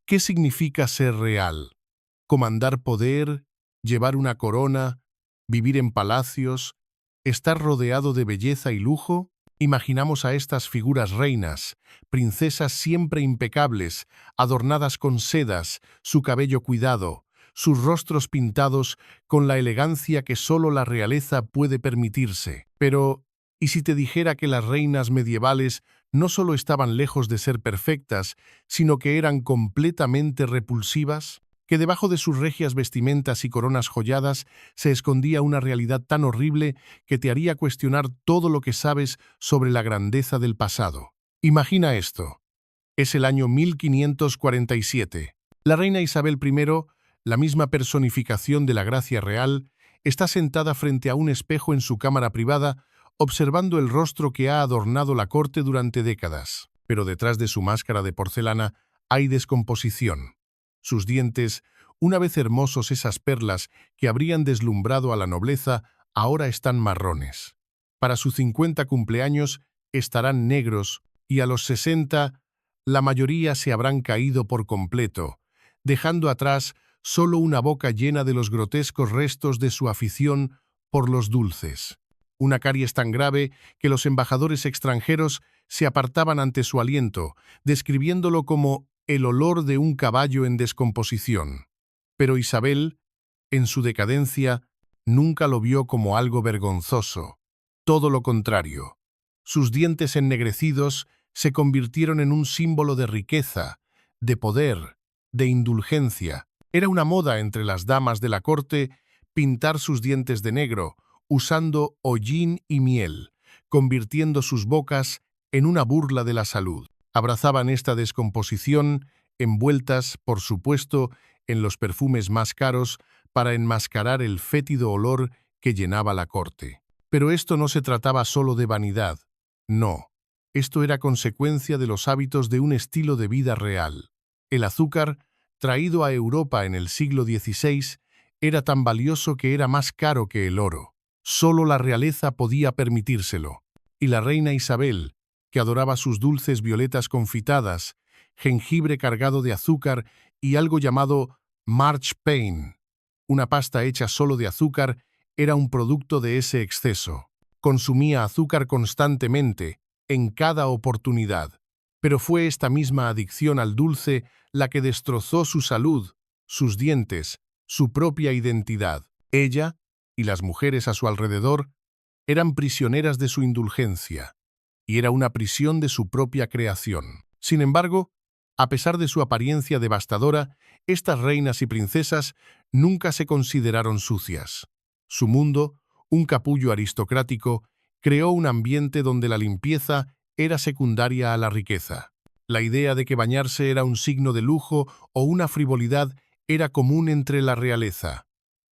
¿Qué significa ser real? Comandar poder, llevar una corona, vivir en palacios, estar rodeado de belleza y lujo. Imaginamos a estas figuras reinas, princesas siempre impecables, adornadas con sedas, su cabello cuidado, sus rostros pintados con la elegancia que solo la realeza puede permitirse. Pero, ¿y si te dijera que las reinas medievales no solo estaban lejos de ser perfectas, sino que eran completamente repulsivas? Que debajo de sus regias vestimentas y coronas joyadas se escondía una realidad tan horrible que te haría cuestionar todo lo que sabes sobre la grandeza del pasado. Imagina esto. Es el año 1547. La reina Isabel I, la misma personificación de la gracia real, está sentada frente a un espejo en su cámara privada, observando el rostro que ha adornado la corte durante décadas. Pero detrás de su máscara de porcelana hay descomposición. Sus dientes, una vez hermosos esas perlas que habrían deslumbrado a la nobleza, ahora están marrones. Para sus 50 cumpleaños estarán negros y a los 60 la mayoría se habrán caído por completo, dejando atrás solo una boca llena de los grotescos restos de su afición por los dulces. Una caries tan grave que los embajadores extranjeros se apartaban ante su aliento, describiéndolo como el olor de un caballo en descomposición. Pero Isabel, en su decadencia, nunca lo vio como algo vergonzoso. Todo lo contrario. Sus dientes ennegrecidos se convirtieron en un símbolo de riqueza, de poder, de indulgencia. Era una moda entre las damas de la corte pintar sus dientes de negro, usando hollín y miel, convirtiendo sus bocas en una burla de la salud. Abrazaban esta descomposición, envueltas, por supuesto, en los perfumes más caros para enmascarar el fétido olor que llenaba la corte. Pero esto no se trataba solo de vanidad. No, esto era consecuencia de los hábitos de un estilo de vida real. El azúcar, traído a Europa en el siglo XVI, era tan valioso que era más caro que el oro. Solo la realeza podía permitírselo. Y la reina Isabel, que adoraba sus dulces violetas confitadas, jengibre cargado de azúcar y algo llamado marchpane, una pasta hecha solo de azúcar, era un producto de ese exceso. Consumía azúcar constantemente, en cada oportunidad. Pero fue esta misma adicción al dulce la que destrozó su salud, sus dientes, su propia identidad. Ella, y las mujeres a su alrededor, eran prisioneras de su indulgencia, y era una prisión de su propia creación. Sin embargo, a pesar de su apariencia devastadora, estas reinas y princesas nunca se consideraron sucias. Su mundo, un capullo aristocrático, creó un ambiente donde la limpieza era secundaria a la riqueza. La idea de que bañarse era un signo de lujo o una frivolidad era común entre la realeza.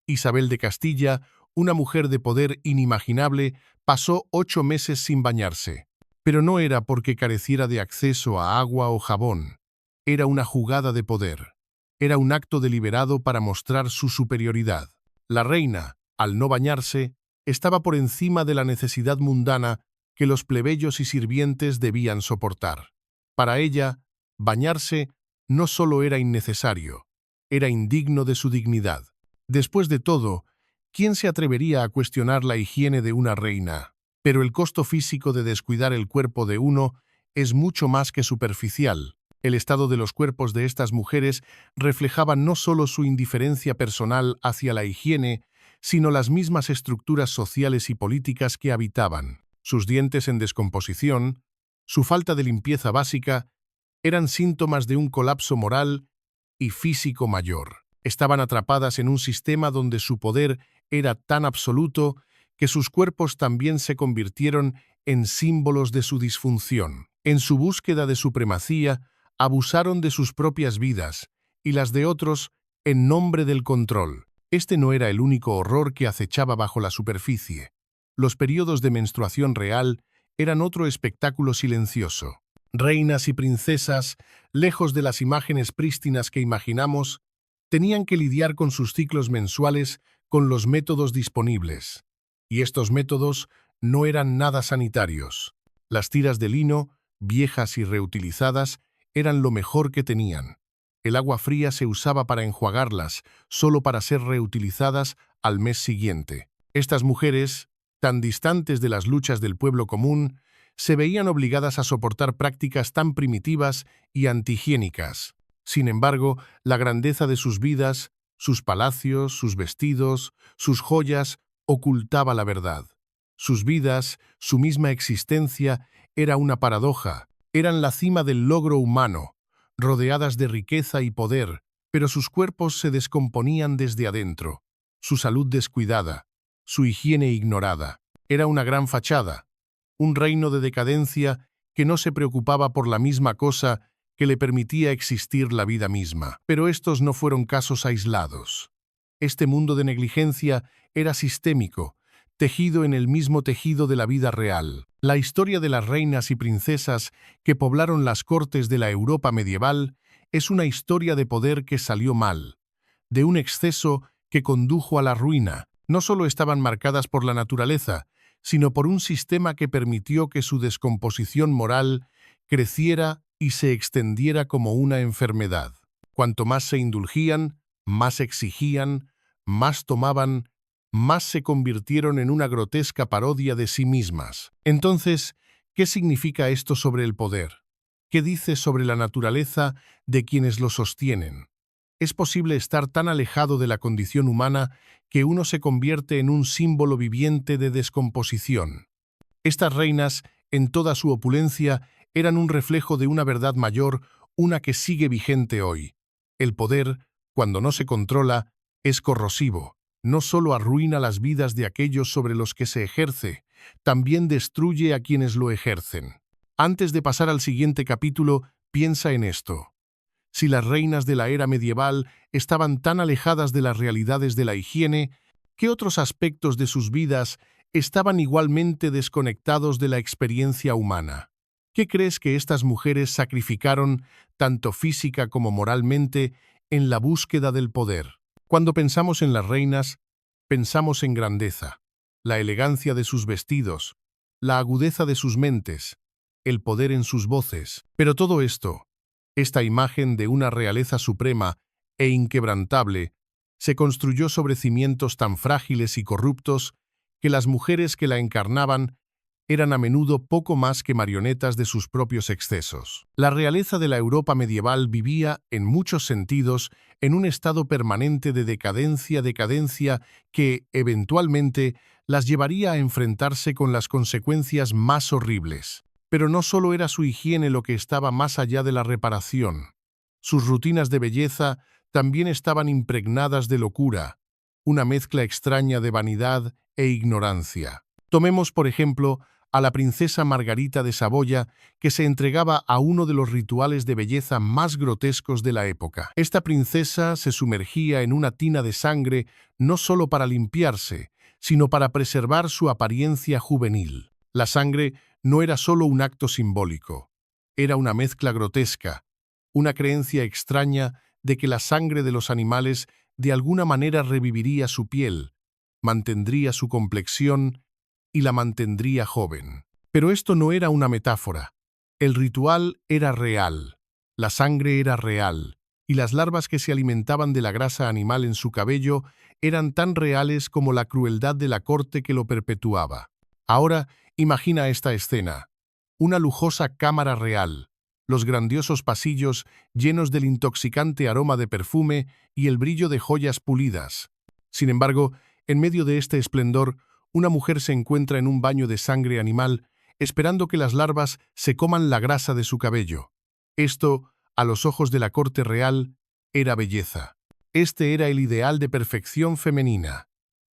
Isabel de Castilla, una mujer de poder inimaginable, pasó 8 meses sin bañarse. Pero no era porque careciera de acceso a agua o jabón. Era una jugada de poder. Era un acto deliberado para mostrar su superioridad. La reina, al no bañarse, estaba por encima de la necesidad mundana que los plebeyos y sirvientes debían soportar. Para ella, bañarse no solo era innecesario, era indigno de su dignidad. Después de todo, ¿quién se atrevería a cuestionar la higiene de una reina? Pero el costo físico de descuidar el cuerpo de uno es mucho más que superficial. El estado de los cuerpos de estas mujeres reflejaba no solo su indiferencia personal hacia la higiene, sino las mismas estructuras sociales y políticas que habitaban. Sus dientes en descomposición, su falta de limpieza básica, eran síntomas de un colapso moral y físico mayor. Estaban atrapadas en un sistema donde su poder era tan absoluto que sus cuerpos también se convirtieron en símbolos de su disfunción. En su búsqueda de supremacía, abusaron de sus propias vidas y las de otros en nombre del control. Este no era el único horror que acechaba bajo la superficie. Los periodos de menstruación real eran otro espectáculo silencioso. Reinas y princesas, lejos de las imágenes prístinas que imaginamos, tenían que lidiar con sus ciclos mensuales con los métodos disponibles. Y estos métodos no eran nada sanitarios. Las tiras de lino, viejas y reutilizadas, eran lo mejor que tenían. El agua fría se usaba para enjuagarlas, solo para ser reutilizadas al mes siguiente. Estas mujeres, tan distantes de las luchas del pueblo común, se veían obligadas a soportar prácticas tan primitivas y antihigiénicas. Sin embargo, la grandeza de sus vidas, sus palacios, sus vestidos, sus joyas, ocultaba la verdad. Sus vidas, su misma existencia, era una paradoja. Eran la cima del logro humano, rodeadas de riqueza y poder, pero sus cuerpos se descomponían desde adentro, su salud descuidada, su higiene ignorada. Era una gran fachada, un reino de decadencia que no se preocupaba por la misma cosa que le permitía existir la vida misma. Pero estos no fueron casos aislados. Este mundo de negligencia era sistémico, tejido en el mismo tejido de la vida real. La historia de las reinas y princesas que poblaron las cortes de la Europa medieval es una historia de poder que salió mal, de un exceso que condujo a la ruina. No solo estaban marcadas por la naturaleza, sino por un sistema que permitió que su descomposición moral creciera y se extendiera como una enfermedad. Cuanto más se indulgían, más exigían, más tomaban, más se convirtieron en una grotesca parodia de sí mismas. Entonces, ¿qué significa esto sobre el poder? ¿Qué dice sobre la naturaleza de quienes lo sostienen? Es posible estar tan alejado de la condición humana que uno se convierte en un símbolo viviente de descomposición. Estas reinas, en toda su opulencia, eran un reflejo de una verdad mayor, una que sigue vigente hoy. El poder, cuando no se controla, es corrosivo. No solo arruina las vidas de aquellos sobre los que se ejerce, también destruye a quienes lo ejercen. Antes de pasar al siguiente capítulo, piensa en esto. Si las reinas de la era medieval estaban tan alejadas de las realidades de la higiene, ¿qué otros aspectos de sus vidas estaban igualmente desconectados de la experiencia humana? ¿Qué crees que estas mujeres sacrificaron, tanto física como moralmente, en la búsqueda del poder? Cuando pensamos en las reinas, pensamos en grandeza, la elegancia de sus vestidos, la agudeza de sus mentes, el poder en sus voces. Pero todo esto, esta imagen de una realeza suprema e inquebrantable, se construyó sobre cimientos tan frágiles y corruptos que las mujeres que la encarnaban eran a menudo poco más que marionetas de sus propios excesos. La realeza de la Europa medieval vivía, en muchos sentidos, en un estado permanente de decadencia que, eventualmente, las llevaría a enfrentarse con las consecuencias más horribles. Pero no solo era su higiene lo que estaba más allá de la reparación. Sus rutinas de belleza también estaban impregnadas de locura, una mezcla extraña de vanidad e ignorancia. Tomemos, por ejemplo, a la princesa Margarita de Saboya, que se entregaba a uno de los rituales de belleza más grotescos de la época. Esta princesa se sumergía en una tina de sangre no solo para limpiarse, sino para preservar su apariencia juvenil. La sangre no era solo un acto simbólico, era una mezcla grotesca, una creencia extraña de que la sangre de los animales de alguna manera reviviría su piel, mantendría su complexión y la mantendría joven. Pero esto no era una metáfora. El ritual era real, la sangre era real, y las larvas que se alimentaban de la grasa animal en su cabello eran tan reales como la crueldad de la corte que lo perpetuaba. Ahora, imagina esta escena. Una lujosa cámara real, los grandiosos pasillos llenos del intoxicante aroma de perfume y el brillo de joyas pulidas. Sin embargo, en medio de este esplendor, una mujer se encuentra en un baño de sangre animal, esperando que las larvas se coman la grasa de su cabello. Esto, a los ojos de la corte real, era belleza. Este era el ideal de perfección femenina.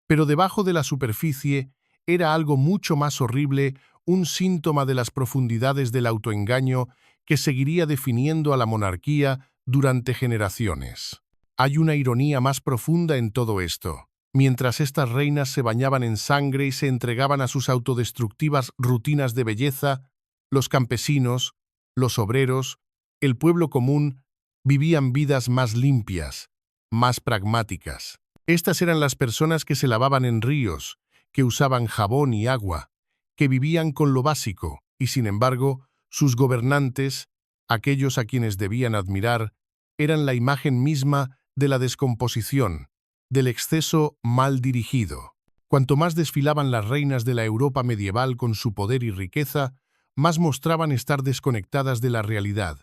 Pero debajo de la superficie era algo mucho más horrible, un síntoma de las profundidades del autoengaño que seguiría definiendo a la monarquía durante generaciones. Hay una ironía más profunda en todo esto. Mientras estas reinas se bañaban en sangre y se entregaban a sus autodestructivas rutinas de belleza, los campesinos, los obreros, el pueblo común vivían vidas más limpias, más pragmáticas. Estas eran las personas que se lavaban en ríos, que usaban jabón y agua, que vivían con lo básico, y sin embargo, sus gobernantes, aquellos a quienes debían admirar, eran la imagen misma de la descomposición, del exceso mal dirigido. Cuanto más desfilaban las reinas de la Europa medieval con su poder y riqueza, más mostraban estar desconectadas de la realidad,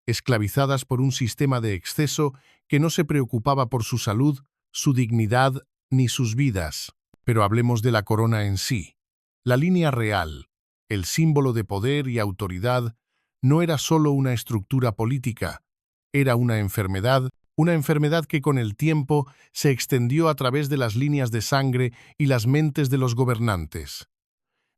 esclavizadas por un sistema de exceso que no se preocupaba por su salud, su dignidad ni sus vidas. Pero hablemos de la corona en sí. La línea real, el símbolo de poder y autoridad, no era solo una estructura política, era una enfermedad que con el tiempo se extendió a través de las líneas de sangre y las mentes de los gobernantes.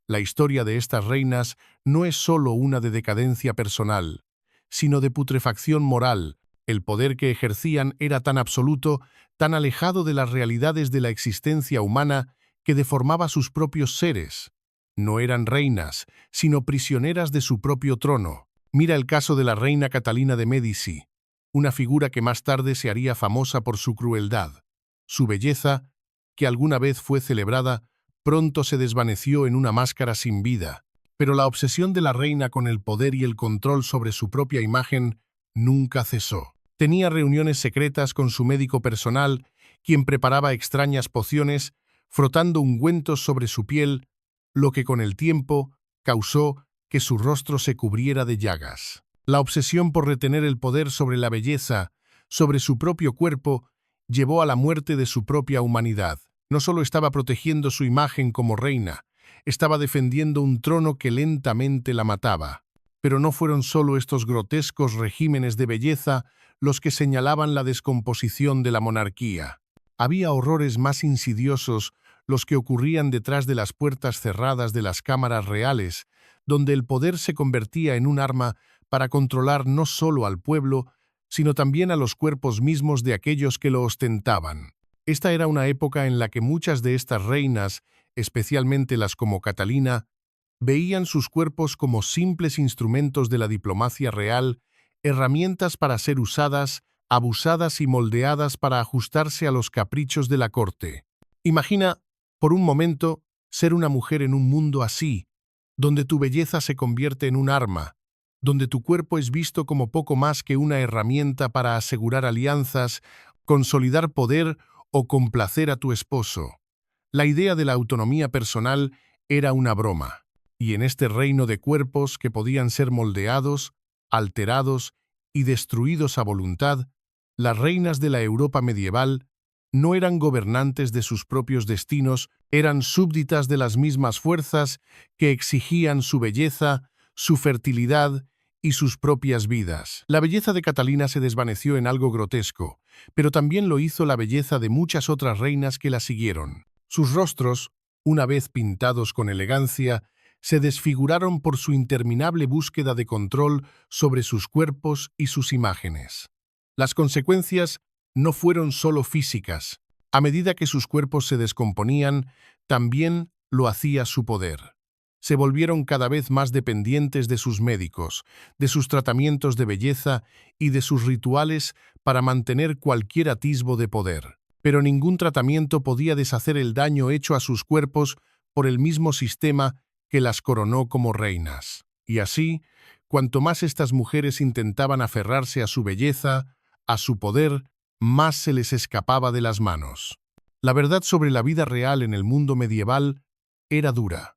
La historia de estas reinas no es solo una de decadencia personal, sino de putrefacción moral. El poder que ejercían era tan absoluto, tan alejado de las realidades de la existencia humana, que deformaba sus propios seres. No eran reinas, sino prisioneras de su propio trono. Mira el caso de la reina Catalina de Médici, una figura que más tarde se haría famosa por su crueldad. Su belleza, que alguna vez fue celebrada, pronto se desvaneció en una máscara sin vida. Pero la obsesión de la reina con el poder y el control sobre su propia imagen nunca cesó. Tenía reuniones secretas con su médico personal, quien preparaba extrañas pociones, frotando ungüentos sobre su piel, lo que con el tiempo causó que su rostro se cubriera de llagas. La obsesión por retener el poder sobre la belleza, sobre su propio cuerpo, llevó a la muerte de su propia humanidad. No solo estaba protegiendo su imagen como reina, estaba defendiendo un trono que lentamente la mataba. Pero no fueron solo estos grotescos regímenes de belleza los que señalaban la descomposición de la monarquía. Había horrores más insidiosos, los que ocurrían detrás de las puertas cerradas de las cámaras reales, donde el poder se convertía en un arma para controlar no solo al pueblo, sino también a los cuerpos mismos de aquellos que lo ostentaban. Esta era una época en la que muchas de estas reinas, especialmente las como Catalina, veían sus cuerpos como simples instrumentos de la diplomacia real, herramientas para ser usadas, abusadas y moldeadas para ajustarse a los caprichos de la corte. Imagina, por un momento, ser una mujer en un mundo así, donde tu belleza se convierte en un arma, donde tu cuerpo es visto como poco más que una herramienta para asegurar alianzas, consolidar poder o complacer a tu esposo. La idea de la autonomía personal era una broma, y en este reino de cuerpos que podían ser moldeados, alterados y destruidos a voluntad, las reinas de la Europa medieval no eran gobernantes de sus propios destinos, eran súbditas de las mismas fuerzas que exigían su belleza, su fertilidad y sus propias vidas. La belleza de Catalina se desvaneció en algo grotesco, pero también lo hizo la belleza de muchas otras reinas que la siguieron. Sus rostros, una vez pintados con elegancia, se desfiguraron por su interminable búsqueda de control sobre sus cuerpos y sus imágenes. Las consecuencias no fueron solo físicas. A medida que sus cuerpos se descomponían, también lo hacía su poder. Se volvieron cada vez más dependientes de sus médicos, de sus tratamientos de belleza y de sus rituales para mantener cualquier atisbo de poder. Pero ningún tratamiento podía deshacer el daño hecho a sus cuerpos por el mismo sistema que las coronó como reinas. Y así, cuanto más estas mujeres intentaban aferrarse a su belleza, a su poder, más se les escapaba de las manos. La verdad sobre la vida real en el mundo medieval era dura.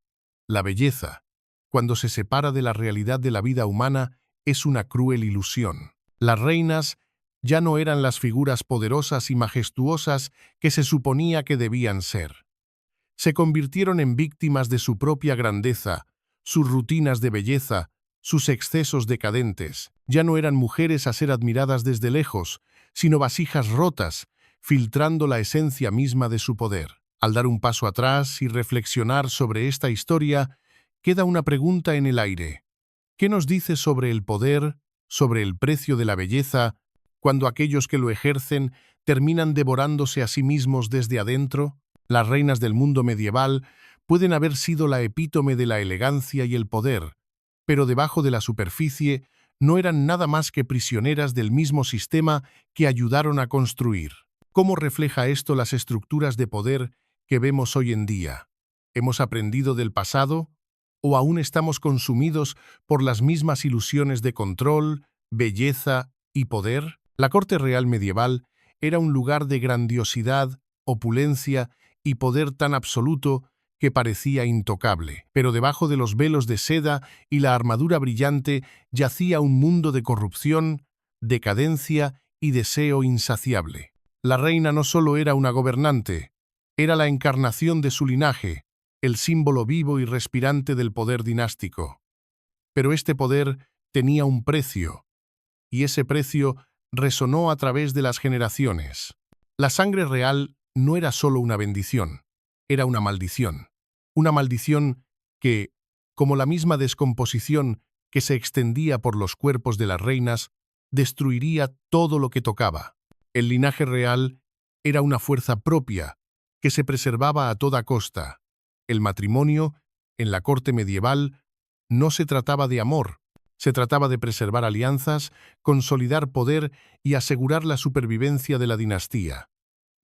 La belleza, cuando se separa de la realidad de la vida humana, es una cruel ilusión. Las reinas ya no eran las figuras poderosas y majestuosas que se suponía que debían ser. Se convirtieron en víctimas de su propia grandeza, sus rutinas de belleza, sus excesos decadentes. Ya no eran mujeres a ser admiradas desde lejos, sino vasijas rotas, filtrando la esencia misma de su poder. Al dar un paso atrás y reflexionar sobre esta historia, queda una pregunta en el aire. ¿Qué nos dice sobre el poder, sobre el precio de la belleza, cuando aquellos que lo ejercen terminan devorándose a sí mismos desde adentro? Las reinas del mundo medieval pueden haber sido la epítome de la elegancia y el poder, pero debajo de la superficie no eran nada más que prisioneras del mismo sistema que ayudaron a construir. ¿Cómo refleja esto las estructuras de poder que vemos hoy en día? ¿Hemos aprendido del pasado o aún estamos consumidos por las mismas ilusiones de control, belleza y poder? La corte real medieval era un lugar de grandiosidad, opulencia y poder tan absoluto que parecía intocable. Pero debajo de los velos de seda y la armadura brillante yacía un mundo de corrupción, decadencia y deseo insaciable. La reina no solo era una gobernante, era la encarnación de su linaje, el símbolo vivo y respirante del poder dinástico. Pero este poder tenía un precio, y ese precio resonó a través de las generaciones. La sangre real no era solo una bendición, era una maldición. Una maldición que, como la misma descomposición que se extendía por los cuerpos de las reinas, destruiría todo lo que tocaba. El linaje real era una fuerza propia que se preservaba a toda costa. El matrimonio, en la corte medieval, no se trataba de amor, se trataba de preservar alianzas, consolidar poder y asegurar la supervivencia de la dinastía.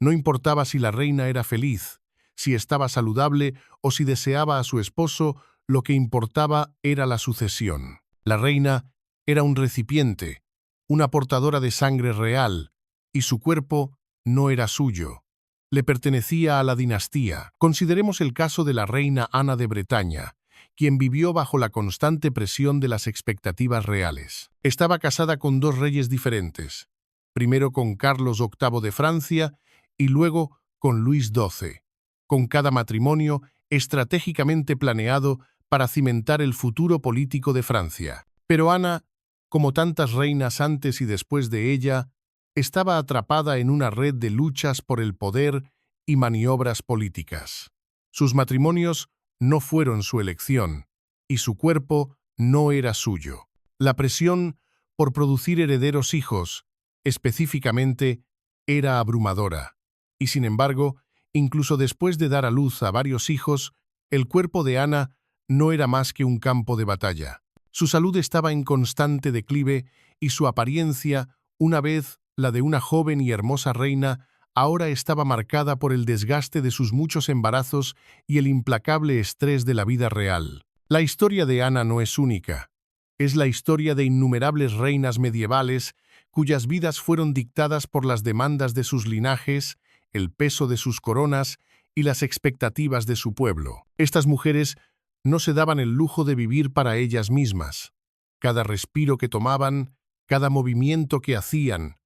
No importaba si la reina era feliz, si estaba saludable o si deseaba a su esposo, lo que importaba era la sucesión. La reina era un recipiente, una portadora de sangre real, y su cuerpo no era suyo. Le pertenecía a la dinastía. Consideremos el caso de la reina Ana de Bretaña, quien vivió bajo la constante presión de las expectativas reales. Estaba casada con dos reyes diferentes, primero con Carlos VIII de Francia y luego con Luis XII, con cada matrimonio estratégicamente planeado para cimentar el futuro político de Francia. Pero Ana, como tantas reinas antes y después de ella, estaba atrapada en una red de luchas por el poder y maniobras políticas. Sus matrimonios no fueron su elección, y su cuerpo no era suyo. La presión por producir herederos hijos, específicamente, era abrumadora, y sin embargo, incluso después de dar a luz a varios hijos, el cuerpo de Ana no era más que un campo de batalla. Su salud estaba en constante declive y su apariencia, una vez la de una joven y hermosa reina, ahora estaba marcada por el desgaste de sus muchos embarazos y el implacable estrés de la vida real. La historia de Ana no es única. Es la historia de innumerables reinas medievales cuyas vidas fueron dictadas por las demandas de sus linajes, el peso de sus coronas y las expectativas de su pueblo. Estas mujeres no se daban el lujo de vivir para ellas mismas. Cada respiro que tomaban, cada movimiento que hacían,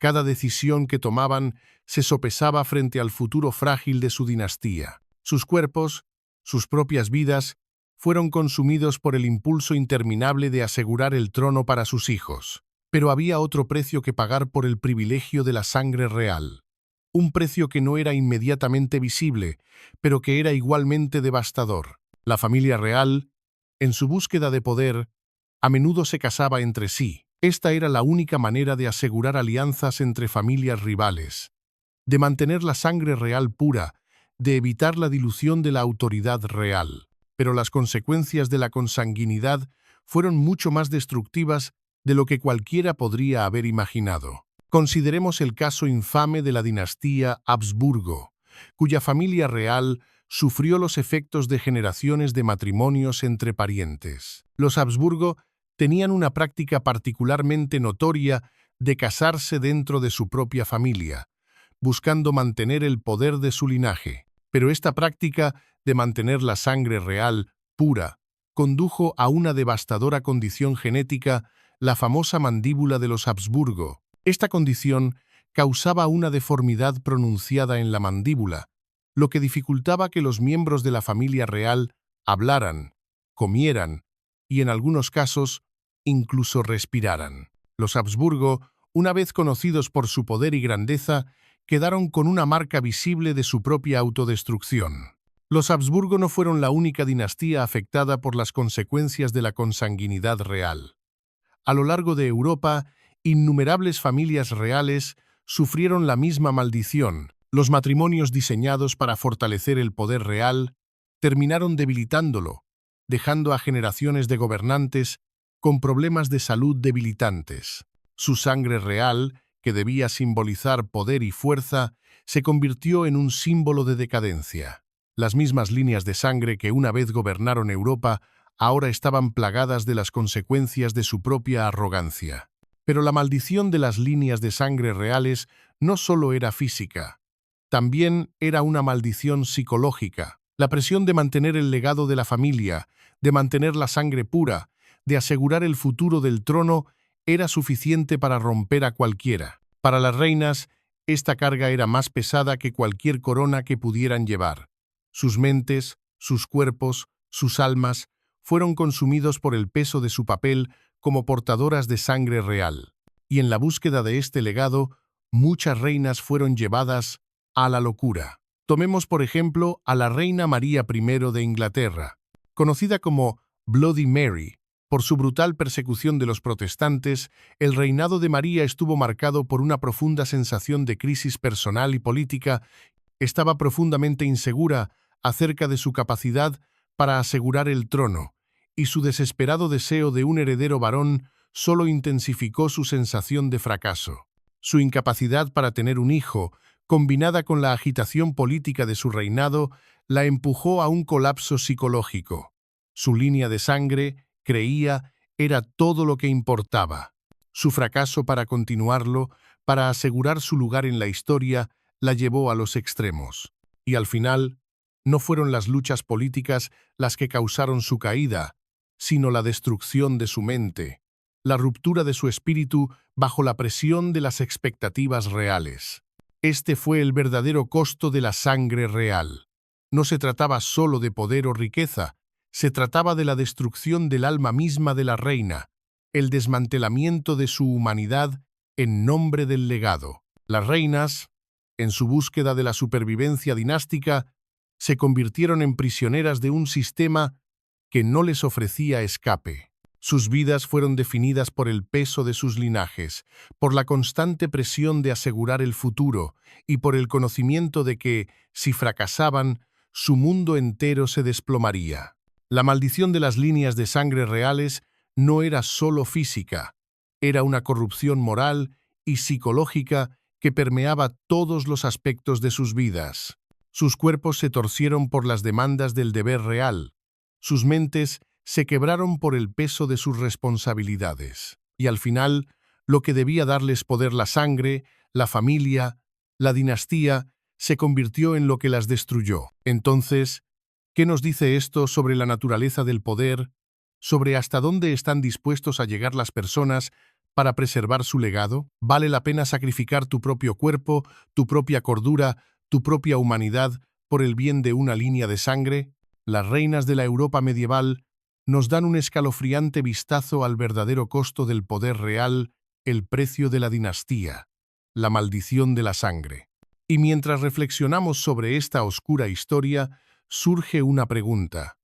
cada decisión que tomaban se sopesaba frente al futuro frágil de su dinastía. Sus cuerpos, sus propias vidas, fueron consumidos por el impulso interminable de asegurar el trono para sus hijos. Pero había otro precio que pagar por el privilegio de la sangre real. Un precio que no era inmediatamente visible, pero que era igualmente devastador. La familia real, en su búsqueda de poder, a menudo se casaba entre sí. Esta era la única manera de asegurar alianzas entre familias rivales, de mantener la sangre real pura, de evitar la dilución de la autoridad real. Pero las consecuencias de la consanguinidad fueron mucho más destructivas de lo que cualquiera podría haber imaginado. Consideremos el caso infame de la dinastía Habsburgo, cuya familia real sufrió los efectos de generaciones de matrimonios entre parientes. Los Habsburgo tenían una práctica particularmente notoria de casarse dentro de su propia familia, buscando mantener el poder de su linaje. Pero esta práctica de mantener la sangre real, pura, condujo a una devastadora condición genética, la famosa mandíbula de los Habsburgo. Esta condición causaba una deformidad pronunciada en la mandíbula, lo que dificultaba que los miembros de la familia real hablaran, comieran y, en algunos casos, incluso respiraran. Los Habsburgo, una vez conocidos por su poder y grandeza, quedaron con una marca visible de su propia autodestrucción. Los Habsburgo no fueron la única dinastía afectada por las consecuencias de la consanguinidad real. A lo largo de Europa, innumerables familias reales sufrieron la misma maldición. Los matrimonios diseñados para fortalecer el poder real terminaron debilitándolo, dejando a generaciones de gobernantes con problemas de salud debilitantes. Su sangre real, que debía simbolizar poder y fuerza, se convirtió en un símbolo de decadencia. Las mismas líneas de sangre que una vez gobernaron Europa ahora estaban plagadas de las consecuencias de su propia arrogancia. Pero la maldición de las líneas de sangre reales no solo era física, también era una maldición psicológica. La presión de mantener el legado de la familia, de mantener la sangre pura, de asegurar el futuro del trono, era suficiente para romper a cualquiera. Para las reinas, esta carga era más pesada que cualquier corona que pudieran llevar. Sus mentes, sus cuerpos, sus almas, fueron consumidos por el peso de su papel como portadoras de sangre real. Y en la búsqueda de este legado, muchas reinas fueron llevadas a la locura. Tomemos por ejemplo a la reina María I de Inglaterra, conocida como Bloody Mary. Por su brutal persecución de los protestantes, el reinado de María estuvo marcado por una profunda sensación de crisis personal y política. Estaba profundamente insegura acerca de su capacidad para asegurar el trono, y su desesperado deseo de un heredero varón solo intensificó su sensación de fracaso. Su incapacidad para tener un hijo, combinada con la agitación política de su reinado, la empujó a un colapso psicológico. Su línea de sangre, creía, era todo lo que importaba. Su fracaso para continuarlo, para asegurar su lugar en la historia, la llevó a los extremos. Y al final, no fueron las luchas políticas las que causaron su caída, sino la destrucción de su mente, la ruptura de su espíritu bajo la presión de las expectativas reales. Este fue el verdadero costo de la sangre real. No se trataba solo de poder o riqueza, se trataba de la destrucción del alma misma de la reina, el desmantelamiento de su humanidad en nombre del legado. Las reinas, en su búsqueda de la supervivencia dinástica, se convirtieron en prisioneras de un sistema que no les ofrecía escape. Sus vidas fueron definidas por el peso de sus linajes, por la constante presión de asegurar el futuro y por el conocimiento de que, si fracasaban, su mundo entero se desplomaría. La maldición de las líneas de sangre reales no era solo física, era una corrupción moral y psicológica que permeaba todos los aspectos de sus vidas. Sus cuerpos se torcieron por las demandas del deber real, sus mentes se quebraron por el peso de sus responsabilidades. Y al final, lo que debía darles poder, la sangre, la familia, la dinastía, se convirtió en lo que las destruyó. Entonces, ¿qué nos dice esto sobre la naturaleza del poder, sobre hasta dónde están dispuestos a llegar las personas para preservar su legado? ¿Vale la pena sacrificar tu propio cuerpo, tu propia cordura, tu propia humanidad por el bien de una línea de sangre? Las reinas de la Europa medieval nos dan un escalofriante vistazo al verdadero costo del poder real, el precio de la dinastía, la maldición de la sangre. Y mientras reflexionamos sobre esta oscura historia, surge una pregunta.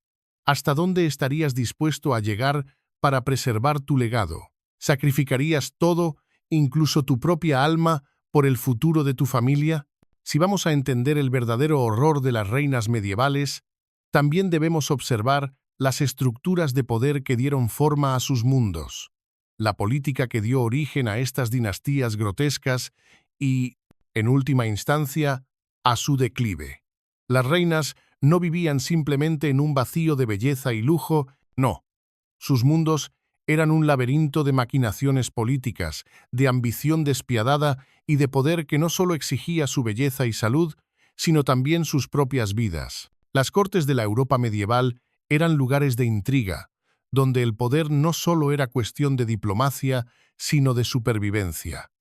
¿Hasta dónde estarías dispuesto a llegar para preservar tu legado? ¿Sacrificarías todo, incluso tu propia alma, por el futuro de tu familia? Si vamos a entender el verdadero horror de las reinas medievales, también debemos observar las estructuras de poder que dieron forma a sus mundos, la política que dio origen a estas dinastías grotescas y, en última instancia, a su declive. Las reinas no vivían simplemente en un vacío de belleza y lujo, no. Sus mundos eran un laberinto de maquinaciones políticas, de ambición despiadada y de poder que no solo exigía su belleza y salud, sino también sus propias vidas. Las cortes de la Europa medieval eran lugares de intriga, donde el poder no solo era cuestión de diplomacia, sino de supervivencia.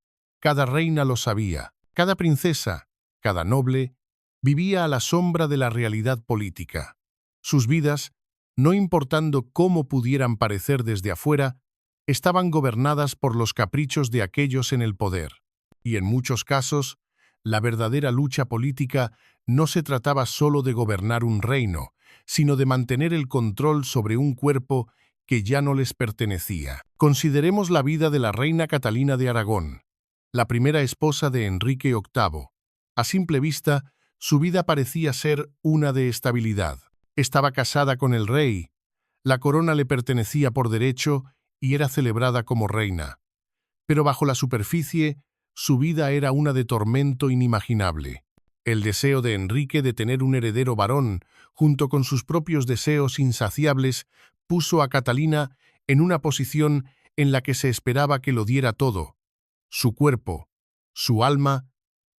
Cada reina lo sabía, cada princesa, cada noble, vivía a la sombra de la realidad política. Sus vidas, no importando cómo pudieran parecer desde afuera, estaban gobernadas por los caprichos de aquellos en el poder. Y en muchos casos, la verdadera lucha política no se trataba solo de gobernar un reino, sino de mantener el control sobre un cuerpo que ya no les pertenecía. Consideremos la vida de la reina Catalina de Aragón, la primera esposa de Enrique VIII. A simple vista, su vida parecía ser una de estabilidad. Estaba casada con el rey, la corona le pertenecía por derecho y era celebrada como reina. Pero bajo la superficie, su vida era una de tormento inimaginable. El deseo de Enrique de tener un heredero varón, junto con sus propios deseos insaciables, puso a Catalina en una posición en la que se esperaba que lo diera todo: su cuerpo, su alma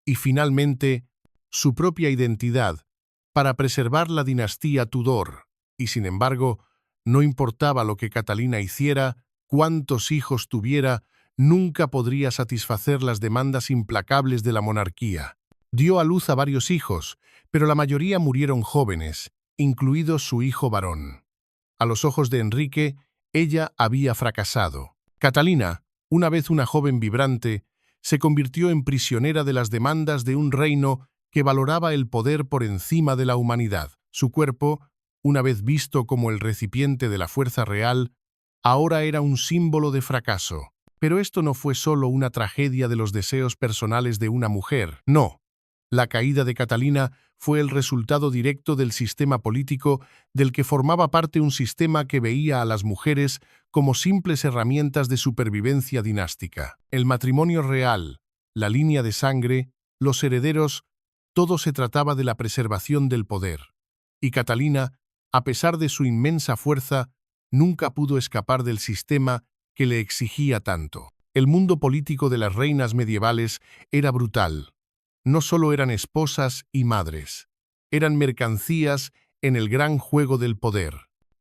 y, finalmente, su propia identidad, para preservar la dinastía Tudor. Y, sin embargo, no importaba lo que Catalina hiciera, cuántos hijos tuviera, nunca podría satisfacer las demandas implacables de la monarquía. Dio a luz a varios hijos, pero la mayoría murieron jóvenes, incluido su hijo varón. A los ojos de Enrique, ella había fracasado. Catalina, una vez una joven vibrante, se convirtió en prisionera de las demandas de un reino que valoraba el poder por encima de la humanidad. Su cuerpo, una vez visto como el recipiente de la fuerza real, ahora era un símbolo de fracaso. Pero esto no fue solo una tragedia de los deseos personales de una mujer. No. La caída de Catalina fue el resultado directo del sistema político del que formaba parte, un sistema que veía a las mujeres como simples herramientas de supervivencia dinástica. El matrimonio real, la línea de sangre, los herederos, todo se trataba de la preservación del poder. Y Catalina, a pesar de su inmensa fuerza, nunca pudo escapar del sistema que le exigía tanto. El mundo político de las reinas medievales era brutal. No solo eran esposas y madres, eran mercancías en el gran juego del poder.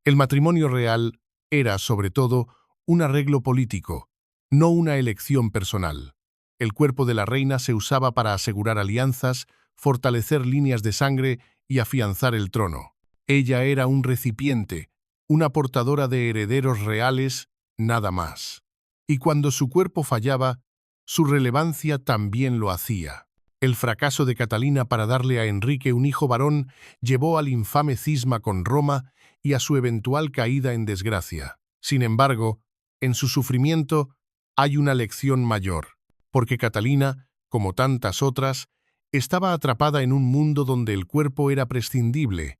El matrimonio real era, sobre todo, un arreglo político, no una elección personal. El cuerpo de la reina se usaba para asegurar alianzas, fortalecer líneas de sangre y afianzar el trono. Ella era un recipiente, una portadora de herederos reales, nada más. Y cuando su cuerpo fallaba, su relevancia también lo hacía. El fracaso de Catalina para darle a Enrique un hijo varón llevó al infame cisma con Roma y a su eventual caída en desgracia. Sin embargo, en su sufrimiento hay una lección mayor, porque Catalina, como tantas otras, estaba atrapada en un mundo donde el cuerpo era prescindible,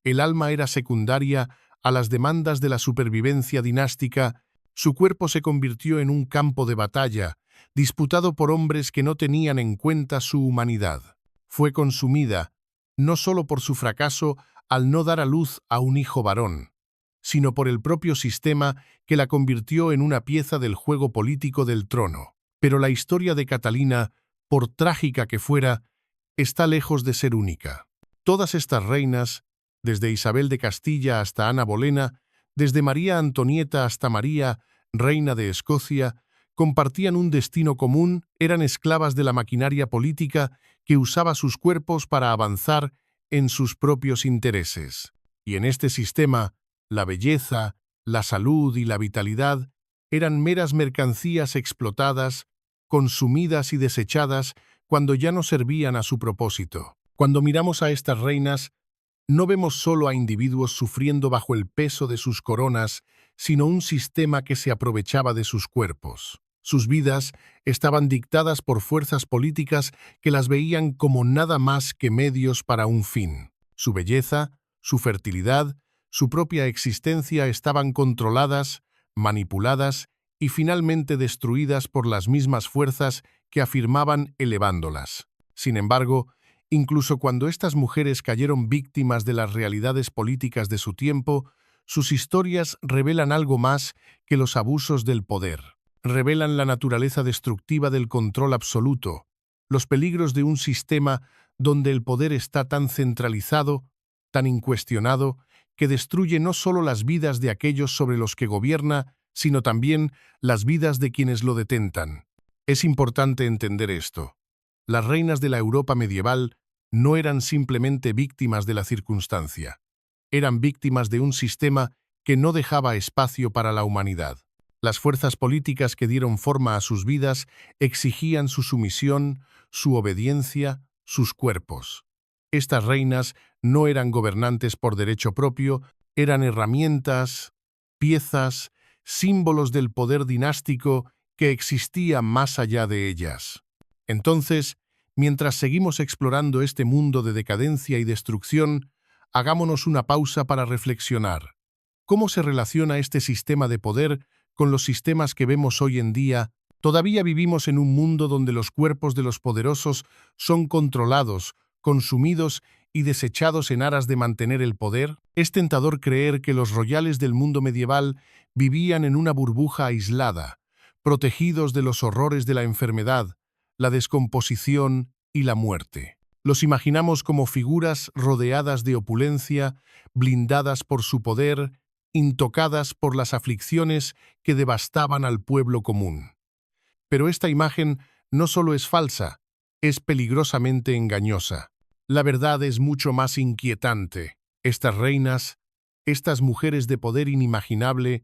el alma era secundaria a las demandas de la supervivencia dinástica. Su cuerpo se convirtió en un campo de batalla, disputado por hombres que no tenían en cuenta su humanidad. Fue consumida, no solo por su fracaso al no dar a luz a un hijo varón, sino por el propio sistema que la convirtió en una pieza del juego político del trono. Pero la historia de Catalina, por trágica que fuera, está lejos de ser única. Todas estas reinas, desde Isabel de Castilla hasta Ana Bolena, desde María Antonieta hasta María, reina de Escocia, compartían un destino común: eran esclavas de la maquinaria política que usaba sus cuerpos para avanzar en sus propios intereses. Y en este sistema, la belleza, la salud y la vitalidad eran meras mercancías explotadas, consumidas y desechadas cuando ya no servían a su propósito. Cuando miramos a estas reinas, no vemos solo a individuos sufriendo bajo el peso de sus coronas, sino un sistema que se aprovechaba de sus cuerpos. Sus vidas estaban dictadas por fuerzas políticas que las veían como nada más que medios para un fin. Su belleza, su fertilidad, su propia existencia estaban controladas, manipuladas y finalmente destruidas por las mismas fuerzas que afirmaban elevándolas. Sin embargo, incluso cuando estas mujeres cayeron víctimas de las realidades políticas de su tiempo, sus historias revelan algo más que los abusos del poder. Revelan la naturaleza destructiva del control absoluto, los peligros de un sistema donde el poder está tan centralizado, tan incuestionado, que destruye no solo las vidas de aquellos sobre los que gobierna, sino también las vidas de quienes lo detentan. Es importante entender esto. Las reinas de la Europa medieval no eran simplemente víctimas de la circunstancia. Eran víctimas de un sistema que no dejaba espacio para la humanidad. Las fuerzas políticas que dieron forma a sus vidas exigían su sumisión, su obediencia, sus cuerpos. Estas reinas no eran gobernantes por derecho propio, eran herramientas, piezas, símbolos del poder dinástico que existía más allá de ellas. Entonces, mientras seguimos explorando este mundo de decadencia y destrucción, hagámonos una pausa para reflexionar. ¿Cómo se relaciona este sistema de poder con los sistemas que vemos hoy en día? Todavía vivimos en un mundo donde los cuerpos de los poderosos son controlados, consumidos y desechados en aras de mantener el poder? Es tentador creer que los royales del mundo medieval vivían en una burbuja aislada, protegidos de los horrores de la enfermedad, la descomposición y la muerte. Los imaginamos como figuras rodeadas de opulencia, blindadas por su poder, intocadas por las aflicciones que devastaban al pueblo común. Pero esta imagen no solo es falsa, es peligrosamente engañosa. La verdad es mucho más inquietante. Estas reinas, estas mujeres de poder inimaginable,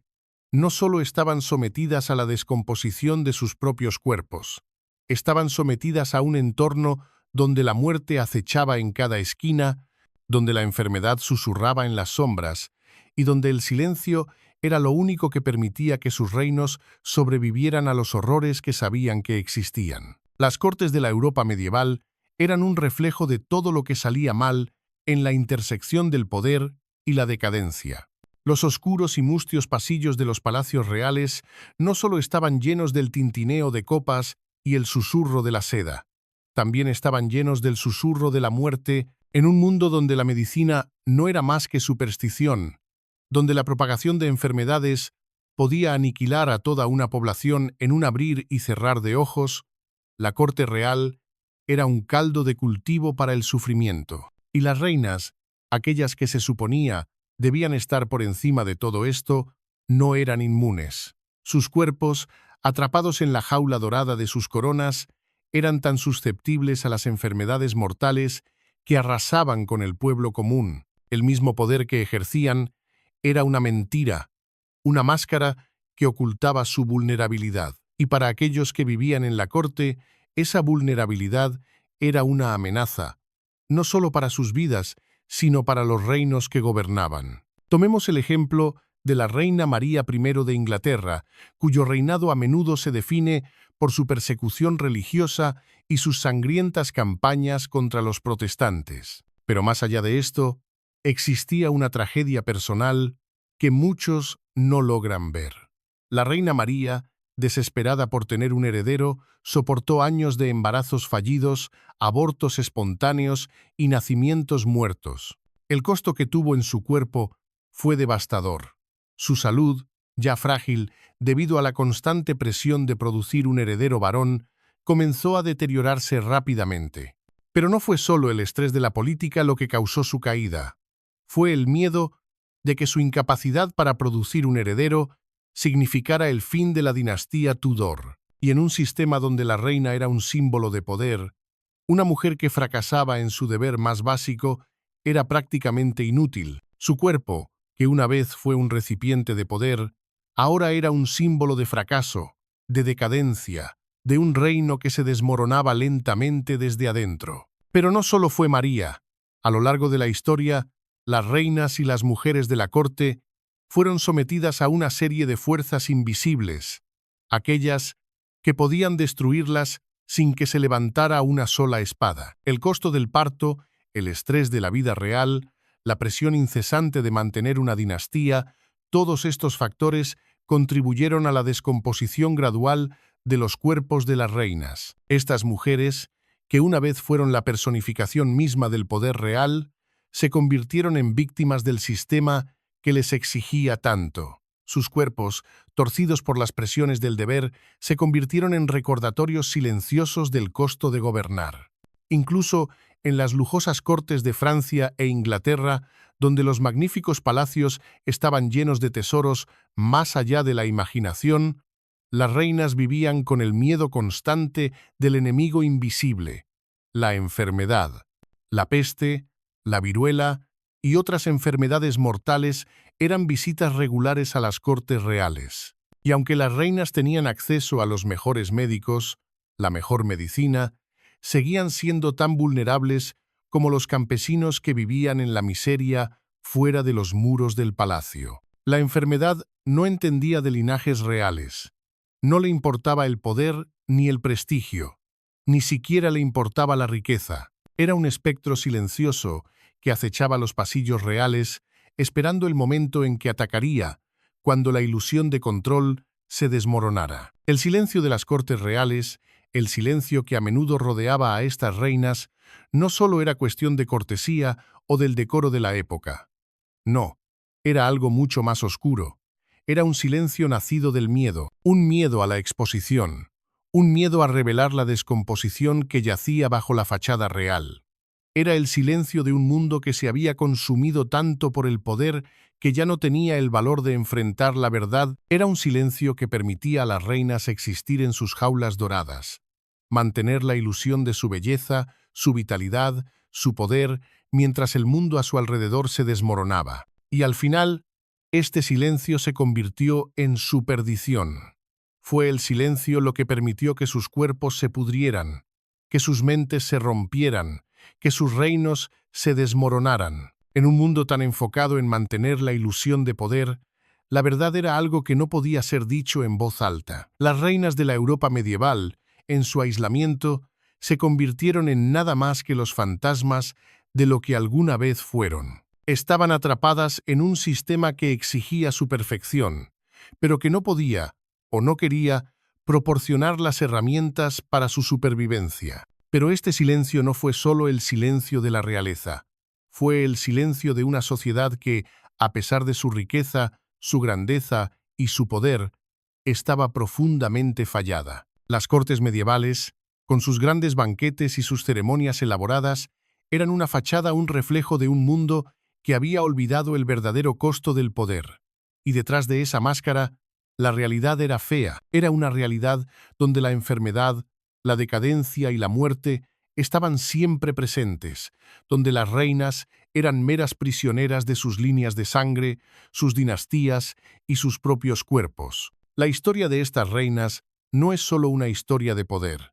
no solo estaban sometidas a la descomposición de sus propios cuerpos, estaban sometidas a un entorno donde la muerte acechaba en cada esquina, donde la enfermedad susurraba en las sombras y donde el silencio era lo único que permitía que sus reinos sobrevivieran a los horrores que sabían que existían. Las cortes de la Europa medieval eran un reflejo de todo lo que salía mal en la intersección del poder y la decadencia. Los oscuros y mustios pasillos de los palacios reales no solo estaban llenos del tintineo de copas y el susurro de la seda, también estaban llenos del susurro de la muerte en un mundo donde la medicina no era más que superstición, donde la propagación de enfermedades podía aniquilar a toda una población en un abrir y cerrar de ojos. La corte real era un caldo de cultivo para el sufrimiento. Y las reinas, aquellas que se suponía debían estar por encima de todo esto, no eran inmunes. Sus cuerpos, atrapados en la jaula dorada de sus coronas, eran tan susceptibles a las enfermedades mortales que arrasaban con el pueblo común. El mismo poder que ejercían era una mentira, una máscara que ocultaba su vulnerabilidad. Y para aquellos que vivían en la corte, esa vulnerabilidad era una amenaza, no solo para sus vidas, sino para los reinos que gobernaban. Tomemos el ejemplo de la reina María I de Inglaterra, cuyo reinado a menudo se define por su persecución religiosa y sus sangrientas campañas contra los protestantes. Pero más allá de esto, existía una tragedia personal que muchos no logran ver. La reina María, desesperada por tener un heredero, soportó años de embarazos fallidos, abortos espontáneos y nacimientos muertos. El costo que tuvo en su cuerpo fue devastador. Su salud, ya frágil debido a la constante presión de producir un heredero varón, comenzó a deteriorarse rápidamente. Pero no fue solo el estrés de la política lo que causó su caída. Fue el miedo de que su incapacidad para producir un heredero significara el fin de la dinastía Tudor. Y en un sistema donde la reina era un símbolo de poder, una mujer que fracasaba en su deber más básico era prácticamente inútil. Su cuerpo, que una vez fue un recipiente de poder, ahora era un símbolo de fracaso, de decadencia, de un reino que se desmoronaba lentamente desde adentro. Pero no solo fue María. A lo largo de la historia, las reinas y las mujeres de la corte fueron sometidas a una serie de fuerzas invisibles, aquellas que podían destruirlas sin que se levantara una sola espada. El costo del parto, el estrés de la vida real, la presión incesante de mantener una dinastía, todos estos factores contribuyeron a la descomposición gradual de los cuerpos de las reinas. Estas mujeres, que una vez fueron la personificación misma del poder real, se convirtieron en víctimas del sistema que les exigía tanto. Sus cuerpos, torcidos por las presiones del deber, se convirtieron en recordatorios silenciosos del costo de gobernar. Incluso en las lujosas cortes de Francia e Inglaterra, donde los magníficos palacios estaban llenos de tesoros más allá de la imaginación, las reinas vivían con el miedo constante del enemigo invisible, la enfermedad. La peste, la viruela y otras enfermedades mortales eran visitas regulares a las cortes reales. Y aunque las reinas tenían acceso a los mejores médicos, la mejor medicina, seguían siendo tan vulnerables como los campesinos que vivían en la miseria fuera de los muros del palacio. La enfermedad no entendía de linajes reales. No le importaba el poder ni el prestigio. Ni siquiera le importaba la riqueza. Era un espectro silencioso que acechaba los pasillos reales, esperando el momento en que atacaría, cuando la ilusión de control se desmoronara. El silencio de las cortes reales El silencio que a menudo rodeaba a estas reinas no solo era cuestión de cortesía o del decoro de la época. No, era algo mucho más oscuro. Era un silencio nacido del miedo, un miedo a la exposición, un miedo a revelar la descomposición que yacía bajo la fachada real. Era el silencio de un mundo que se había consumido tanto por el poder que ya no tenía el valor de enfrentar la verdad. Era un silencio que permitía a las reinas existir en sus jaulas doradas, mantener la ilusión de su belleza, su vitalidad, su poder, mientras el mundo a su alrededor se desmoronaba. Y al final, este silencio se convirtió en su perdición. Fue el silencio lo que permitió que sus cuerpos se pudrieran, que sus mentes se rompieran, que sus reinos se desmoronaran. En un mundo tan enfocado en mantener la ilusión de poder, la verdad era algo que no podía ser dicho en voz alta. Las reinas de la Europa medieval, en su aislamiento, se convirtieron en nada más que los fantasmas de lo que alguna vez fueron. Estaban atrapadas en un sistema que exigía su perfección, pero que no podía, o no quería, proporcionar las herramientas para su supervivencia. Pero este silencio no fue solo el silencio de la realeza, fue el silencio de una sociedad que, a pesar de su riqueza, su grandeza y su poder, estaba profundamente fallada. Las cortes medievales, con sus grandes banquetes y sus ceremonias elaboradas, eran una fachada, un reflejo de un mundo que había olvidado el verdadero costo del poder. Y detrás de esa máscara, la realidad era fea, era una realidad donde la enfermedad, la decadencia y la muerte estaban siempre presentes, donde las reinas eran meras prisioneras de sus líneas de sangre, sus dinastías y sus propios cuerpos. La historia de estas reinas no es solo una historia de poder,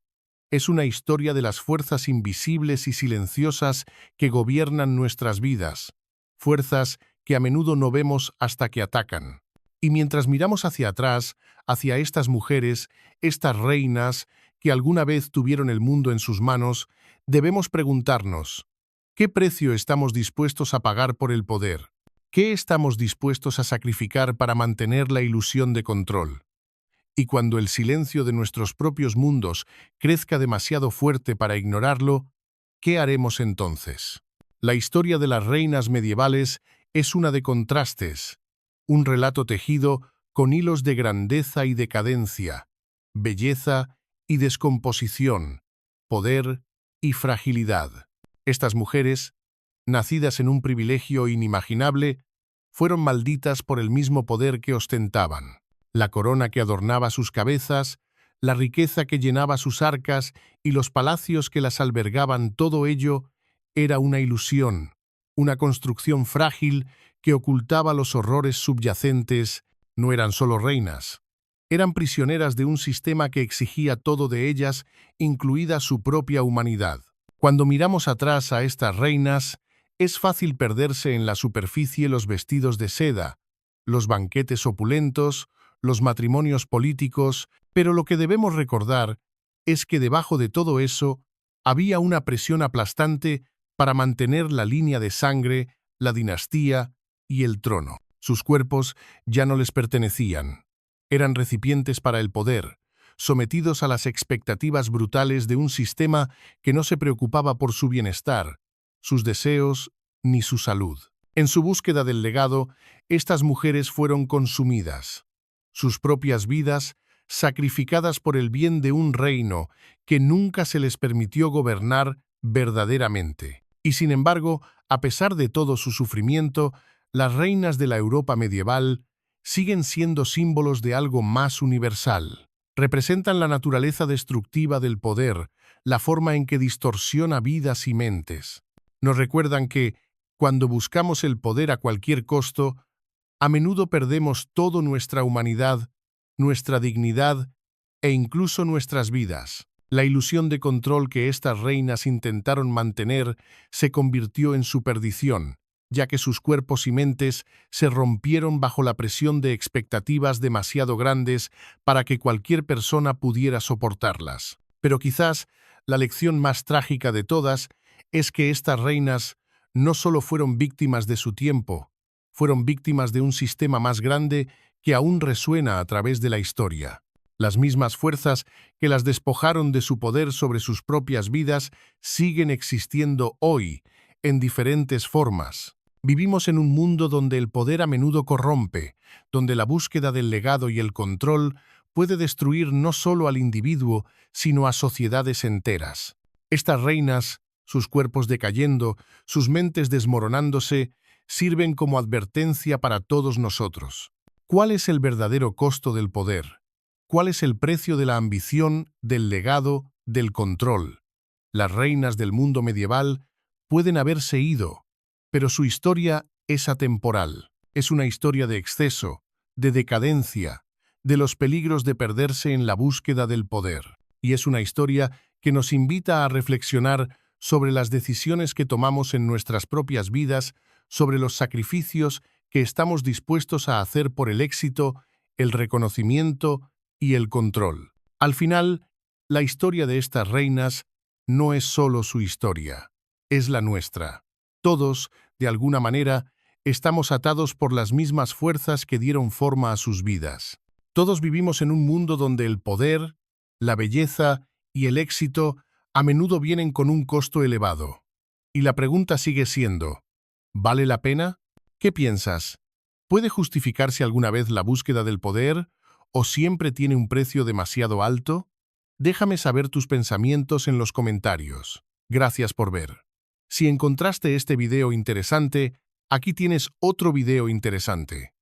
es una historia de las fuerzas invisibles y silenciosas que gobiernan nuestras vidas, fuerzas que a menudo no vemos hasta que atacan. Y mientras miramos hacia atrás, hacia estas mujeres, estas reinas, que alguna vez tuvieron el mundo en sus manos, debemos preguntarnos, ¿qué precio estamos dispuestos a pagar por el poder? ¿Qué estamos dispuestos a sacrificar para mantener la ilusión de control? Y cuando el silencio de nuestros propios mundos crezca demasiado fuerte para ignorarlo, ¿qué haremos entonces? La historia de las reinas medievales es una de contrastes, un relato tejido con hilos de grandeza y decadencia, belleza y descomposición, poder y fragilidad. Estas mujeres, nacidas en un privilegio inimaginable, fueron malditas por el mismo poder que ostentaban. La corona que adornaba sus cabezas, la riqueza que llenaba sus arcas y los palacios que las albergaban, todo ello era una ilusión, una construcción frágil que ocultaba los horrores subyacentes. No eran solo reinas. Eran prisioneras de un sistema que exigía todo de ellas, incluida su propia humanidad. Cuando miramos atrás a estas reinas, es fácil perderse en la superficie: los vestidos de seda, los banquetes opulentos, los matrimonios políticos, pero lo que debemos recordar es que debajo de todo eso había una presión aplastante para mantener la línea de sangre, la dinastía y el trono. Sus cuerpos ya no les pertenecían. Eran recipientes para el poder, sometidos a las expectativas brutales de un sistema que no se preocupaba por su bienestar, sus deseos ni su salud. En su búsqueda del legado, estas mujeres fueron consumidas, sus propias vidas sacrificadas por el bien de un reino que nunca se les permitió gobernar verdaderamente. Y sin embargo, a pesar de todo su sufrimiento, las reinas de la Europa medieval siguen siendo símbolos de algo más universal. Representan la naturaleza destructiva del poder, la forma en que distorsiona vidas y mentes. Nos recuerdan que, cuando buscamos el poder a cualquier costo, a menudo perdemos toda nuestra humanidad, nuestra dignidad e incluso nuestras vidas. La ilusión de control que estas reinas intentaron mantener se convirtió en su perdición, ya que sus cuerpos y mentes se rompieron bajo la presión de expectativas demasiado grandes para que cualquier persona pudiera soportarlas. Pero quizás la lección más trágica de todas es que estas reinas no solo fueron víctimas de su tiempo, fueron víctimas de un sistema más grande que aún resuena a través de la historia. Las mismas fuerzas que las despojaron de su poder sobre sus propias vidas siguen existiendo hoy, en diferentes formas. Vivimos en un mundo donde el poder a menudo corrompe, donde la búsqueda del legado y el control puede destruir no solo al individuo, sino a sociedades enteras. Estas reinas, sus cuerpos decayendo, sus mentes desmoronándose, sirven como advertencia para todos nosotros. ¿Cuál es el verdadero costo del poder? ¿Cuál es el precio de la ambición, del legado, del control? Las reinas del mundo medieval pueden haberse ido, pero su historia es atemporal. Es una historia de exceso, de decadencia, de los peligros de perderse en la búsqueda del poder. Y es una historia que nos invita a reflexionar sobre las decisiones que tomamos en nuestras propias vidas, sobre los sacrificios que estamos dispuestos a hacer por el éxito, el reconocimiento y el control. Al final, la historia de estas reinas no es solo su historia, es la nuestra. Todos, de alguna manera, estamos atados por las mismas fuerzas que dieron forma a sus vidas. Todos vivimos en un mundo donde el poder, la belleza y el éxito a menudo vienen con un costo elevado. Y la pregunta sigue siendo, ¿vale la pena? ¿Qué piensas? ¿Puede justificarse alguna vez la búsqueda del poder o siempre tiene un precio demasiado alto? Déjame saber tus pensamientos en los comentarios. Gracias por ver. Si encontraste este video interesante, aquí tienes otro video interesante.